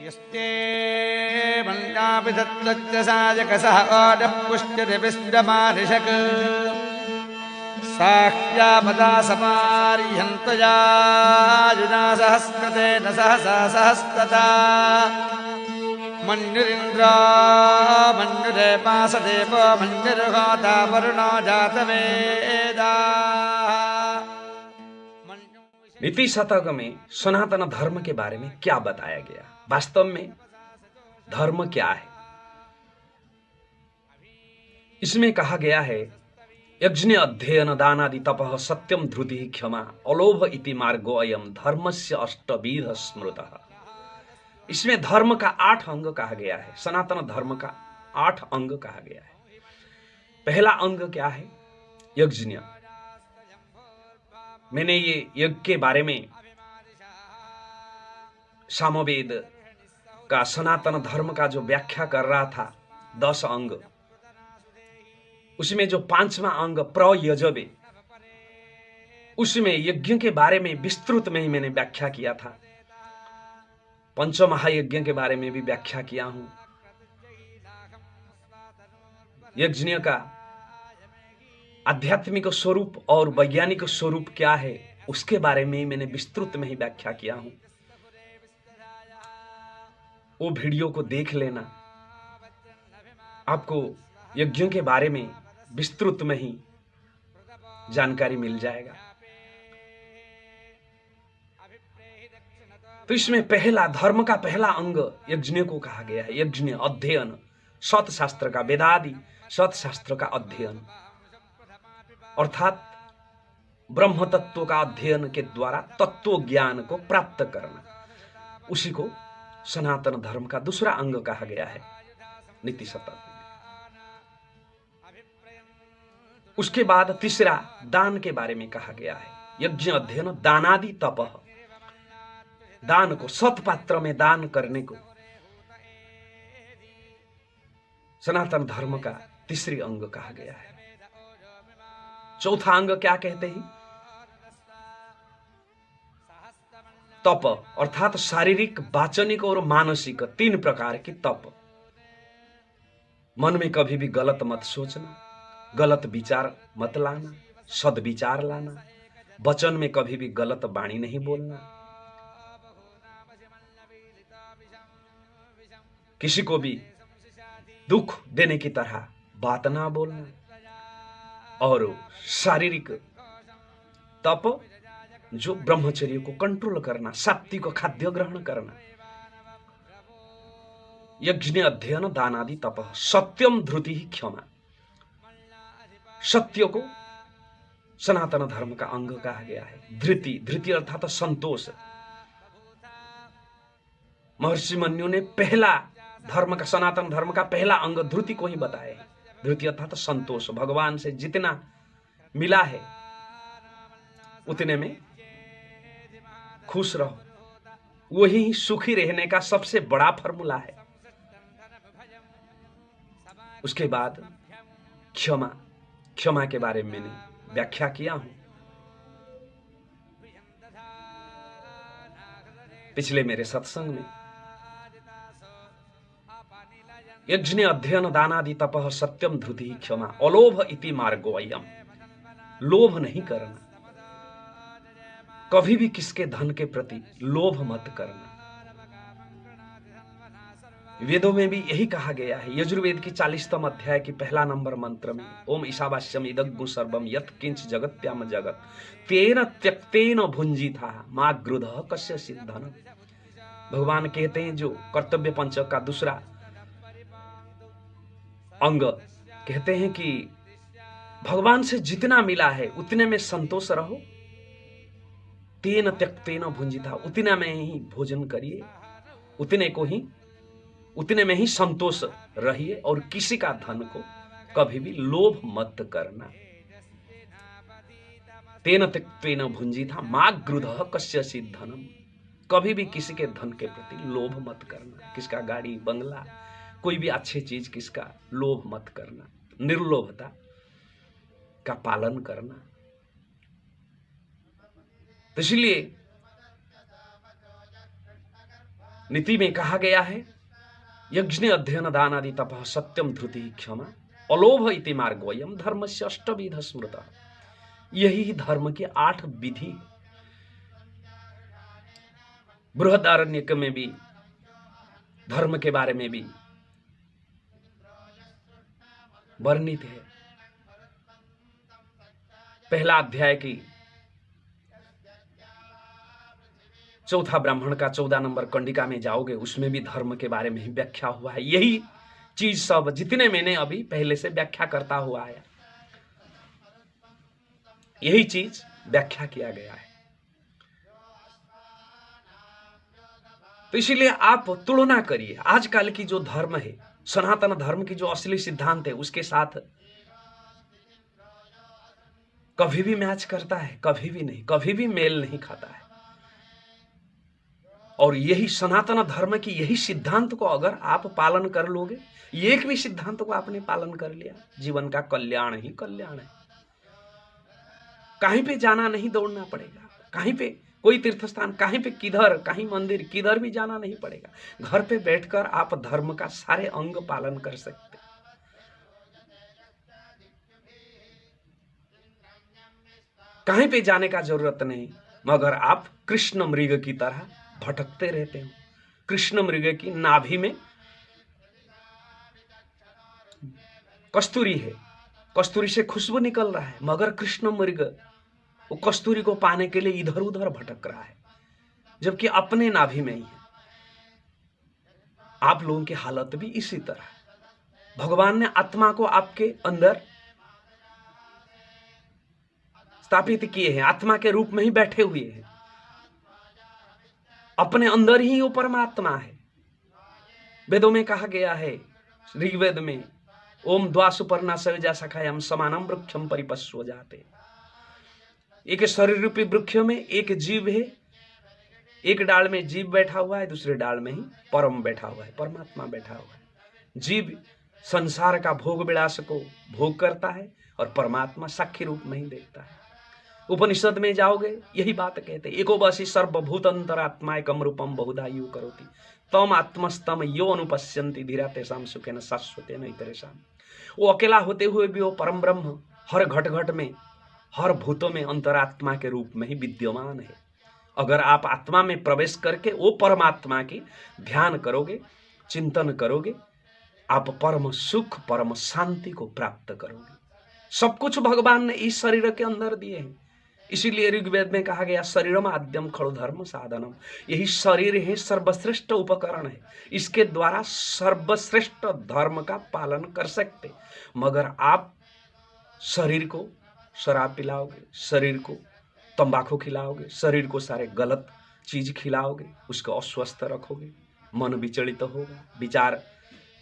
यस्ते मन्यापि तत्तच्चसायकसः ओडः पुष्यति विष्टमानिषक् साह्यापदा समार्यन्तयायुना सहस्रतेन सहसा सहस्रता मन्युरिन्द्रो मन्युरेपासदेवो मन्युर्होता वरुणो जातवेदाः। नीति शतक में सनातन धर्म के बारे में क्या बताया गया? वास्तव में धर्म क्या है? इसमें कहा गया है यज्ञ अध्ययन दानादि तपः सत्यम धृति क्षमा अलोभ इति मार्गो अयम धर्मस्य अष्टविध स्मृतः। इसमें धर्म का 8 अंग कहा गया है। सनातन धर्म का 8 अंग कहा गया है। पहला अंग क्या है? यज्ञ। मैंने ये यज्ञ के बारे में सामवेद का सनातन धर्म का जो व्याख्या कर रहा था 10 अंग, उसमें जो 5वां अंग प्रयजबे, उसमें यज्ञ के बारे में विस्तृत में ही मैंने व्याख्या किया था। पंचमहायज्ञ के बारे में भी व्याख्या किया हूं। यज्ञ का आध्यात्मिक स्वरूप और वैज्ञानिक स्वरूप क्या है उसके बारे में मैंने विस्तृत में ही व्याख्या किया हूं। वो वीडियो को देख लेना, आपको यज्ञों के बारे में विस्तृत में ही जानकारी मिल जाएगा। तो इसमें पहला धर्म का पहला अंग यज्ञ को कहा गया है। यज्ञ अध्ययन, सतशास्त्र का, वेदादि सतशास्त्र का अध्ययन, अर्थात ब्रह्म तत्व का अध्ययन के द्वारा तत्व ज्ञान को प्राप्त करना, उसी को सनातन धर्म का दूसरा अंग कहा गया है नीति शतक। उसके बाद तीसरा दान के बारे में कहा गया है। यज्ञ अध्ययन दानादि तपः, दान को, सतपात्र में दान करने को सनातन धर्म का तीसरी अंग कहा गया है। चौथा अंग क्या कहते हैं? तप, अर्थात शारीरिक, वाचनिक और मानसिक 3 प्रकार की तप। मन में कभी भी गलत मत सोचना, गलत विचार मत लाना, सद्विचार लाना, वचन में कभी भी गलत वाणी नहीं बोलना, किसी को भी दुख देने की तरह बात ना बोलना, और शारीरिक तप जो ब्रह्मचर्य को कंट्रोल करना, सात्विक खाद्य ग्रहण करना। यज्ञ अध्ययन दानादि तपः सत्यम धृति क्षमा, सत्य को सनातन धर्म का अंग कहा गया है। धृति, धृति अर्थात संतोष। महर्षि मन्यु ने पहला धर्म का, सनातन धर्म का पहला अंग धृति को ही बताया है। धृति अर्थात संतोष। भगवान से जितना मिला है उतने में खुश रहो, वही सुखी रहने का सबसे बड़ा फॉर्मूला है। उसके बाद क्षमा, क्षमा के बारे में मैंने व्याख्या किया हूं पिछले मेरे सत्संग में। यज्ञ अध्ययन दानादि तपः सत्यम धृति क्षमा अलोभ इति मार्गो अयम, लोभ नहीं करना, कभी भी किसके धन के प्रति लोभ मत करना। वेदों में भी यही कहा गया है। यजुर्वेद की 40वें अध्याय की पहला नंबर मंत्र में ओम ईशावास्यम इदग्गु सर्वम यत् किंच जगत्याम जगत तेन त्यक्तेन भुंजिता मा गृधः कस्य सिद्धन। भगवान कहते हैं जो कर्तव्य पंचक का दूसरा अंग, कहते हैं कि भगवान से जितना मिला है उतने में संतोष रहो, तेन त्यक्तेन भुंजिता, उतने में ही भोजन करिए, उतने में ही संतोष रहिए, और किसी का धन को कभी भी लोभ मत करना। तेन त्यक्तेन भुंजिता मा गृधः कस्यचित् धनम, कभी भी किसी के धन के प्रति लोभ मत करना। किसका गाड़ी बंगला, कोई भी अच्छी चीज किसका लोभ मत करना, निर्लोभता का पालन करना। तो इसलिए नीति में कहा गया है, यज्ञ अध्ययन दान आदि तप सत्यम धृति क्षमा अलोभ इति मार्गोयम धर्मस्य अष्टविध स्मृत। यही धर्म की 8 विधि है। बृहदारण्यक में भी धर्म के बारे में भी वर्णित है। पहला अध्याय की 4था ब्राह्मण का 14 नंबर कंडिका में जाओगे, उसमें भी धर्म के बारे में ही व्याख्या हुआ है। यही चीज सब जितने मैंने अभी पहले से व्याख्या करता हुआ आया, यही चीज व्याख्या किया गया है। तो इसीलिए आप तुलना करिए आजकल की जो धर्म है, सनातन धर्म की जो असली सिद्धांत है, उसके साथ कभी भी मैच करता है? कभी भी नहीं, कभी भी मेल नहीं खाता है। और यही सनातन धर्म की यही सिद्धांत को अगर आप पालन कर लोगे, एक भी सिद्धांत को आपने पालन कर लिया, जीवन का कल्याण ही कल्याण है। कहीं पे जाना नहीं, दौड़ना पड़ेगा, कहीं पे कोई तीर्थ स्थान, कहीं पे किधर, कहीं मंदिर, किधर भी जाना नहीं पड़ेगा। घर पे बैठकर आप धर्म का सारे अंग पालन कर सकते। कहीं पे जाने का जरूरत नहीं, मगर आप कृष्ण मृग की तरह भटकते रहते हो। कृष्ण मृग की नाभि में कस्तूरी है, कस्तूरी से खुशबू निकल रहा है, मगर कृष्ण मृग वो कस्तूरी को पाने के लिए इधर उधर भटक रहा है, जबकि अपने नाभि में ही है। आप लोगों की हालत भी इसी तरह। भगवान ने आत्मा को आपके अंदर स्थापित किए हैं, आत्मा के रूप में ही बैठे हुए हैं। अपने अंदर ही वो परमात्मा है। वेदों में कहा गया है, ऋग्वेद में, ओम द्वा सुपर्णा सयुजा सखायाम समानम वृक्षम परिपस्व जाते। एक शरीर रूपी वृक्ष में एक जीव है, एक डाल में जीव बैठा हुआ है, दूसरे डाल में ही परम बैठा हुआ है, परमात्मा बैठा हुआ है। जीव संसार का भोग विलास को भोग करता है और परमात्मा साक्षी रूप में ही देखता है। उपनिषद में जाओगे, यही बात कहते हैं, एको बसी सर्वभूतंतरात्मा एकम रूपम बहुधा यू करोति तम आत्मस्तम यो अनुपश्यन्ति धीरा तेषाम सुखेन शाश्वतेन इतरेषाम। वो अकेला होते हुए भी वो परम ब्रह्म हर घट घट में, हर भूतों में अंतरात्मा के रूप में ही विद्यमान है। अगर आप आत्मा में प्रवेश करके वो परमात्मा की ध्यान करोगे, चिंतन करोगे, आप परम सुख, परम शांति को प्राप्त करोगे। सब कुछ भगवान ने इस शरीर के अंदर दिए हैं। इसीलिए ऋग्वेद में कहा गया, शरीरम आद्यम खड़ो धर्म साधनम। यही शरीर है, सर्वश्रेष्ठ उपकरण है। इसके द्वारा सर्वश्रेष्ठ धर्म का पालन कर सकते। मगर आप शरीर को शराब पिलाओगे, शरीर को तंबाकू खिलाओगे, शरीर को सारे गलत चीज खिलाओगे, उसको अस्वस्थ रखोगे, मन विचलित होगा, विचार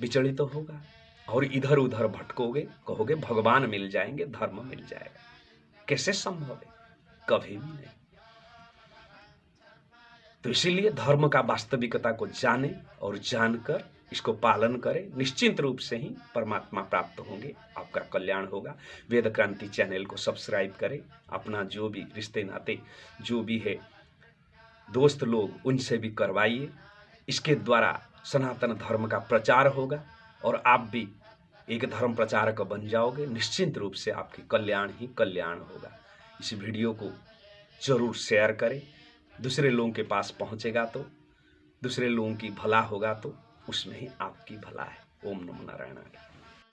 विचलित होगा और इधर उधर भटकोगे, कहोगे भगवान मिल जाएंगे, धर्म मिल जाएगा। कैसे संभव है? कभी भी नहीं। तो इसीलिए धर्म का वास्तविकता को जाने और जानकर इसको पालन करें, निश्चित रूप से ही परमात्मा प्राप्त होंगे, आपका कल्याण होगा। वेद क्रांति चैनल को सब्सक्राइब करें। अपना जो भी रिश्ते नाते जो भी है दोस्त लोग, उनसे भी करवाइए। इसके द्वारा सनातन धर्म का प्रचार होगा और आप भी एक धर्म प्रचारक बन जाओगे। निश्चित रूप से आपकी कल्याण ही कल्याण होगा। इस वीडियो को जरूर शेयर करें, दूसरे लोगों के पास पहुंचेगा तो दूसरे लोगों की भला होगा, तो उसमें ही आपकी भला है। ओम नमो नारायण।